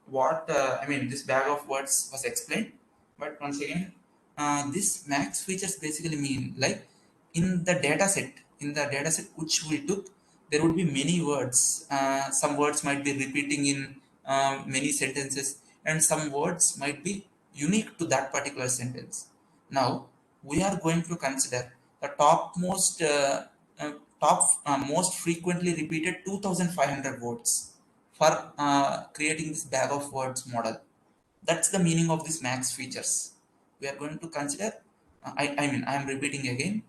what this bag of words was explained, but once again, this max features basically mean, like, in the data set which we took, there would be many words. Some words might be repeating in many sentences, and some words might be unique to that particular sentence. Now we are going to consider the uh, most frequently repeated 2500 words for creating this bag of words model. That's the meaning of this max features. We are going to consider, I am repeating again,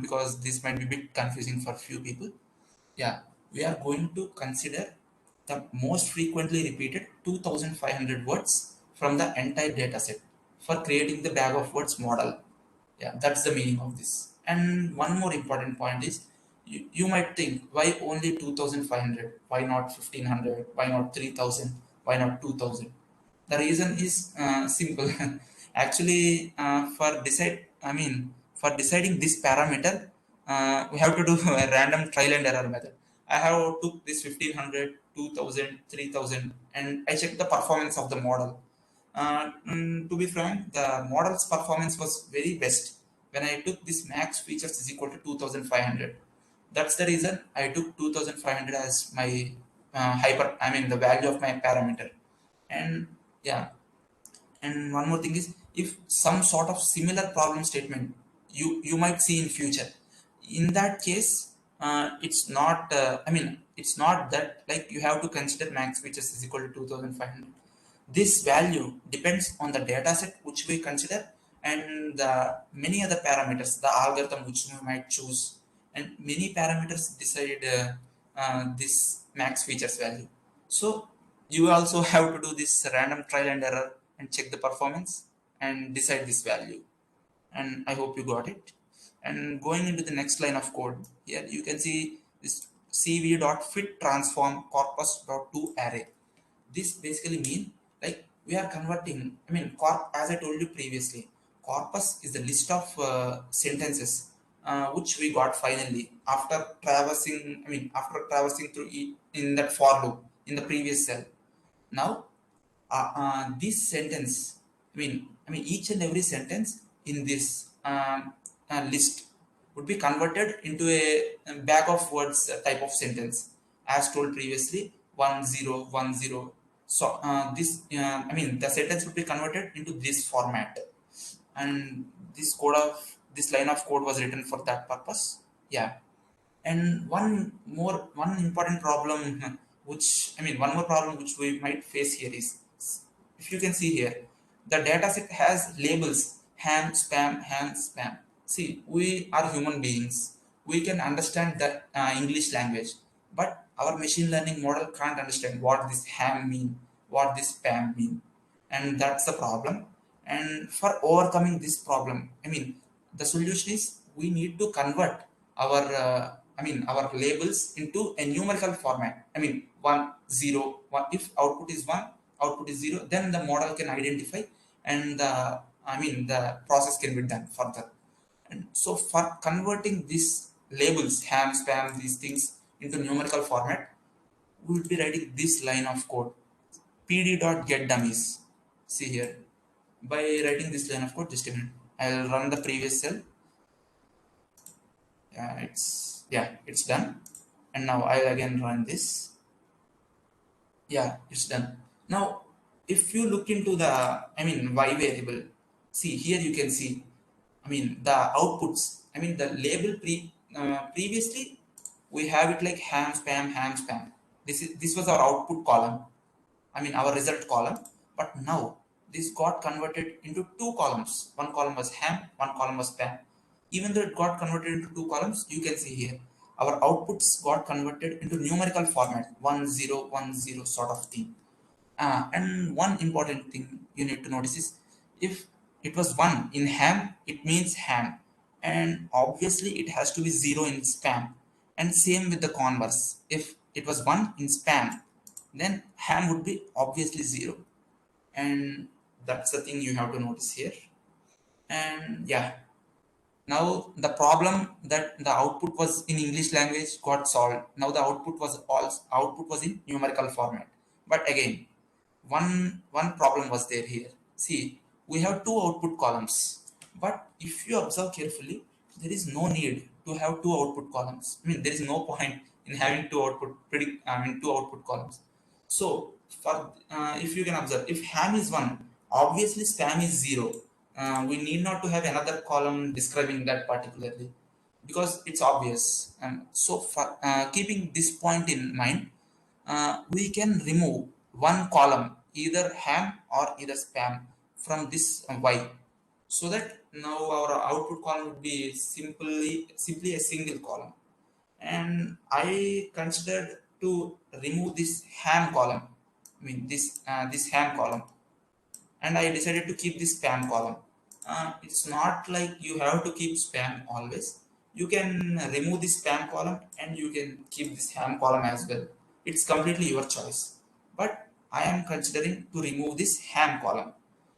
because this might be a bit confusing for few people. Yeah, we are going to consider the most frequently repeated 2500 words from the entire data set for creating the bag of words model. Yeah, that's the meaning of this. And one more important point is, you might think, why only 2500? Why not 1500? Why not 3000? Why not 2000? The reason is simple. Actually, for deciding this parameter, we have to do a random trial and error method. I have took this 1500, 2000, 3000, and I checked the performance of the model. To be frank, the model's performance was very best when I took this max features is equal to 2500. That's the reason I took 2500 as my the value of my parameter. And yeah, and one more thing is, if some sort of similar problem statement you might see in future, in that case, it's not that, like, you have to consider max features is equal to 2500. This value depends on the data set which we consider, and the many other parameters, the algorithm which we might choose, and many parameters decide this max features value. So you also have to do this random trial and error and check the performance and decide this value. And I hope you got it. And going into the next line of code, here you can see this cv.fit transform corpus.to array. This basically mean, like, we are converting, as I told you previously, corpus is the list of sentences which we got finally after traversing through in that for loop in the previous cell. Now this sentence, each and every sentence in this list would be converted into a bag of words type of sentence, as told previously, 1010. So the sentence would be converted into this format, and this line of code was written for that purpose. Yeah, and one important problem which, I mean, one more problem which we might face here is, if you can see here, the dataset has labels ham, spam. See, we are human beings. We can understand that English language, but our machine learning model can't understand what this ham mean, what this spam mean, and that's the problem. And for overcoming this problem, I mean, the solution is we need to convert our our labels into a numerical format. I mean, 1 0 1. If output is 1, output is 0, then the model can identify, and the process can be done further. And so for converting these labels ham, spam, these things into numerical format, we will be writing this line of code: pd.getDummies. See here, by writing this line of code, just a minute, I'll run the previous cell. It's done. And now I'll again run this. Yeah, it's done. Now if you look into the y variable, see here, you can see, the outputs, the label previously we have it like ham spam. This was our output column, our result column. But now this got converted into two columns. One column was ham, one column was spam. Even though it got converted into two columns, you can see here our outputs got converted into numerical format, 1 0 1 0 sort of thing. And one important thing you need to notice is, if it was 1 in ham, it means ham, and obviously it has to be 0 in spam. And same with the converse, if it was 1 in spam, then ham would be obviously 0. And that's the thing you have to notice here. And yeah, now the problem that the output was in English language got solved. Now the output was in numerical format. But again, one problem was there here. See, we have two output columns, but if you observe carefully, there is no need to have two output columns. There is no point in having two output columns. So for if you can observe, if ham is 1, obviously spam is 0. We need not to have another column describing that particularly, because it's obvious. And so for keeping this point in mind, we can remove one column, either ham or either spam, from this y, so that now our output column would be simply a single column. And I considered to remove this ham column, this ham column, and I decided to keep this spam column. It's not like you have to keep spam always. You can remove this spam column and you can keep this ham column as well. It's completely your choice. But I am considering to remove this ham column.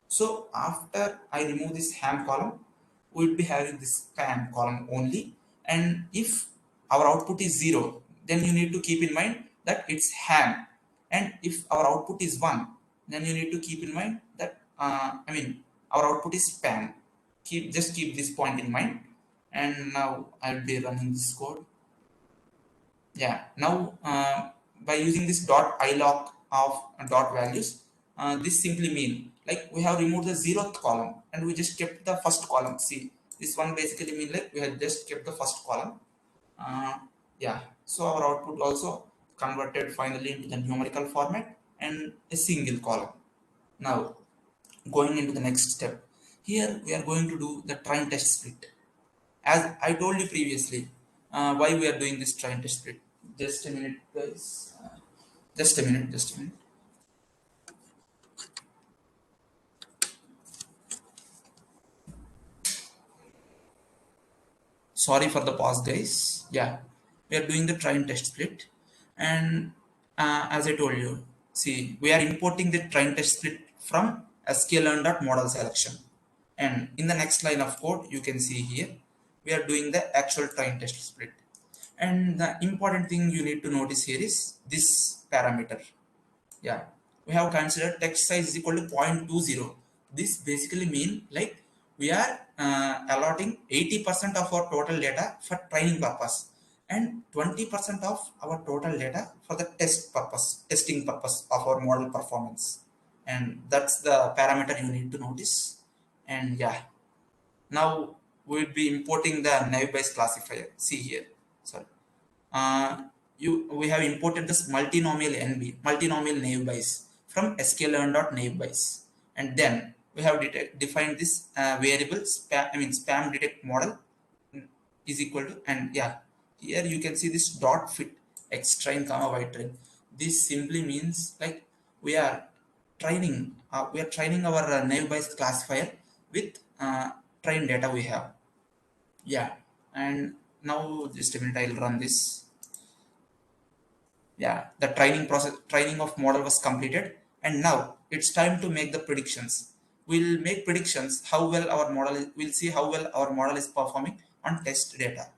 So after I remove this ham column, we'll be having this spam column only. And if our output is 0, then you need to keep in mind that it's ham. And if our output is 1, then you need to keep in mind that our output is spam. Just keep this point in mind. And now I'll be running this code. Yeah, now by using this dot iloc of dot values, this simply mean like we have removed the 0th column and we just kept the first column. See, this one basically mean like we have just kept the first column. Yeah, so our output also converted finally into the numerical format and a single column. Now going into the next step, here we are going to do the train test split. As I told you previously, why we are doing this train test split. Just a minute, guys. Just a minute. Sorry for the pause, guys. Yeah, we are doing the train test split. And as I told you, see, we are importing the train test split from sklearn.model selection. And in the next line of code, you can see here, we are doing the actual train test split. And the important thing you need to notice here is this parameter. Yeah, we have considered text size is equal to 0.20. This basically mean like we are allotting 80% of our total data for training purpose and 20% of our total data for the testing purpose of our model performance. And that's the parameter you need to notice. And yeah, now we'll be importing the naive Bayes classifier. See here, sorry. we have imported this multinomial NB, multinomial naive Bayes from sklearn.naivebayes, and then we have defined this variable spam, spam detect model is equal to, and yeah, here you can see this dot fit x train comma y train. This simply means like we are training our naive Bayes classifier with train data we have. Yeah, and now just a minute, I'll run this. Yeah, the training of model was completed, and now it's time to make the predictions. We'll make predictions how well our model is, we'll see how well our model is performing on test data.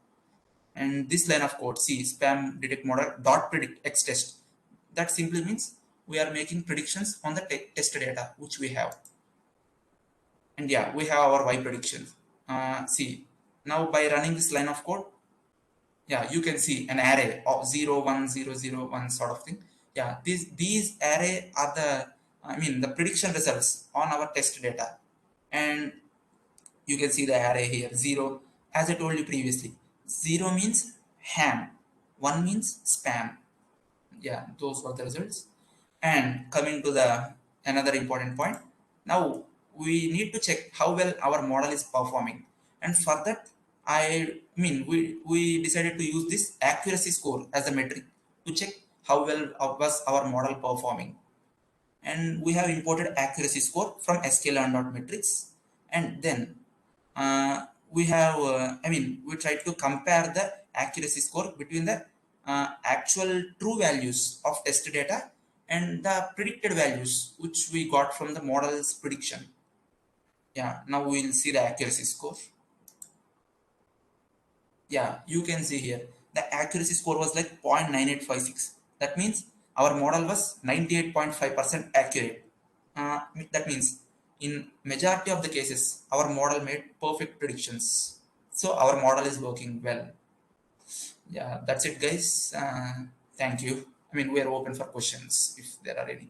And this line of code, see spam detect model dot predict x test, that simply means we are making predictions on the test data which we have. And yeah, we have our y predictions. See, now by running this line of code, yeah, you can see an array of 0 1 0 0 1 sort of thing. Yeah, these array are the, the prediction results on our test data. And you can see the array here. 0, as I told you previously, 0 means ham, 1 means spam. Yeah, those were the results. And coming to the another important point, now we need to check how well our model is performing. And for that, we decided to use this accuracy score as a metric to check how well was our model performing. And we have imported accuracy score from sklearn.metrics. And then we have we try to compare the accuracy score between the actual true values of test data and the predicted values which we got from the model's prediction. Yeah, now we'll see the accuracy score. Yeah, you can see here the accuracy score was like 0.9856. That means our model was 98.5% accurate. That means in majority of the cases our model made perfect predictions, so our model is working well. Yeah, that's it guys. Thank you. We are open for questions if there are any.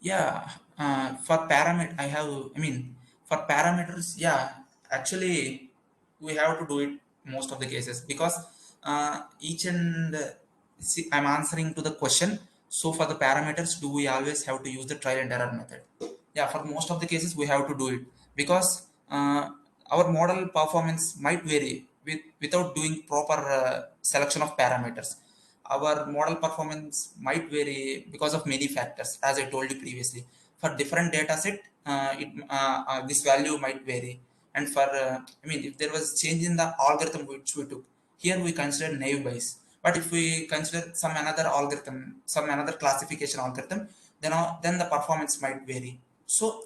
Yeah, for parameter, for parameters, yeah, actually, we have to do it most of the cases because each and see, I'm answering to the question. So for the parameters, do we always have to use the trial and error method? Yeah, for most of the cases, we have to do it because our model performance might vary without doing proper selection of parameters. Our model performance might vary because of many factors, as I told you previously. For different data set, this value might vary. And for, if there was change in the algorithm which we took, here we consider naive Bayes. But if we consider some another algorithm, some another classification algorithm, then the performance might vary. So,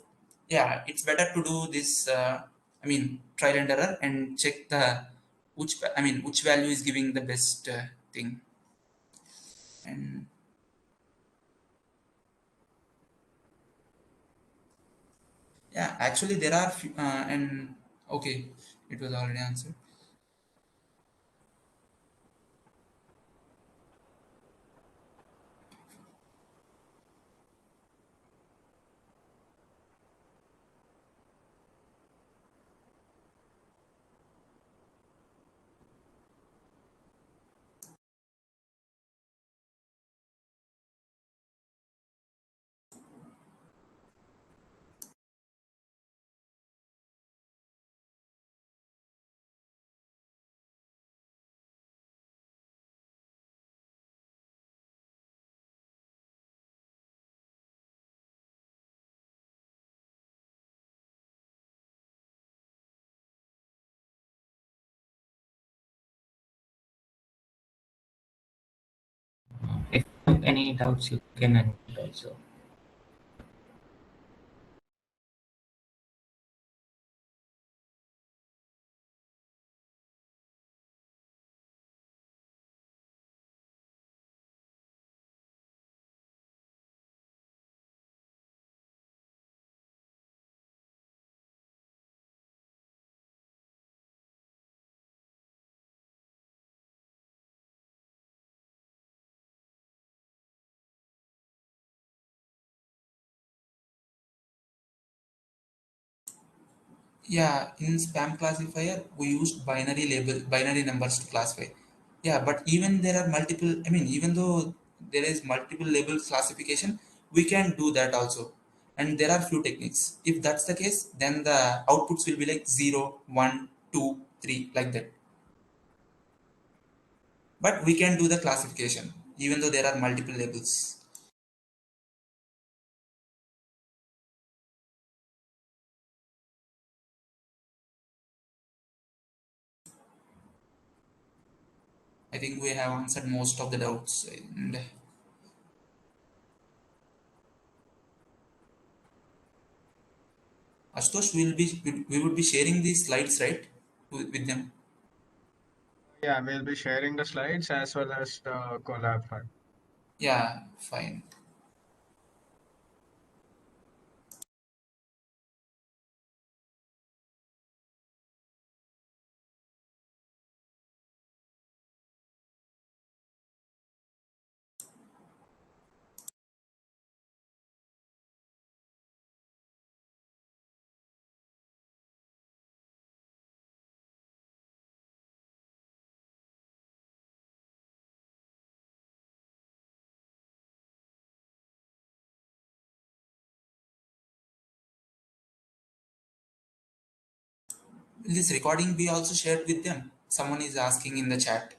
yeah, it's better to do this, trial and error and check the which value is giving the best thing. And yeah, actually there are and okay, it was already answered. If you have any doubts, you can unmute also. Yeah, in spam classifier, we used binary numbers to classify. Yeah, but even there are multiple, I mean, even though there is multiple label classification, we can do that also. And there are few techniques. If that's the case, then the outputs will be like 0, 1, 2, 3, like that. But we can do the classification, even though there are multiple labels. I think we have answered most of the doubts. And Ashutosh, we would be sharing these slides, right, with them. Yeah, we'll be sharing the slides as well as the collab file. Yeah, fine. Will this recording be also shared with them? Someone is asking in the chat.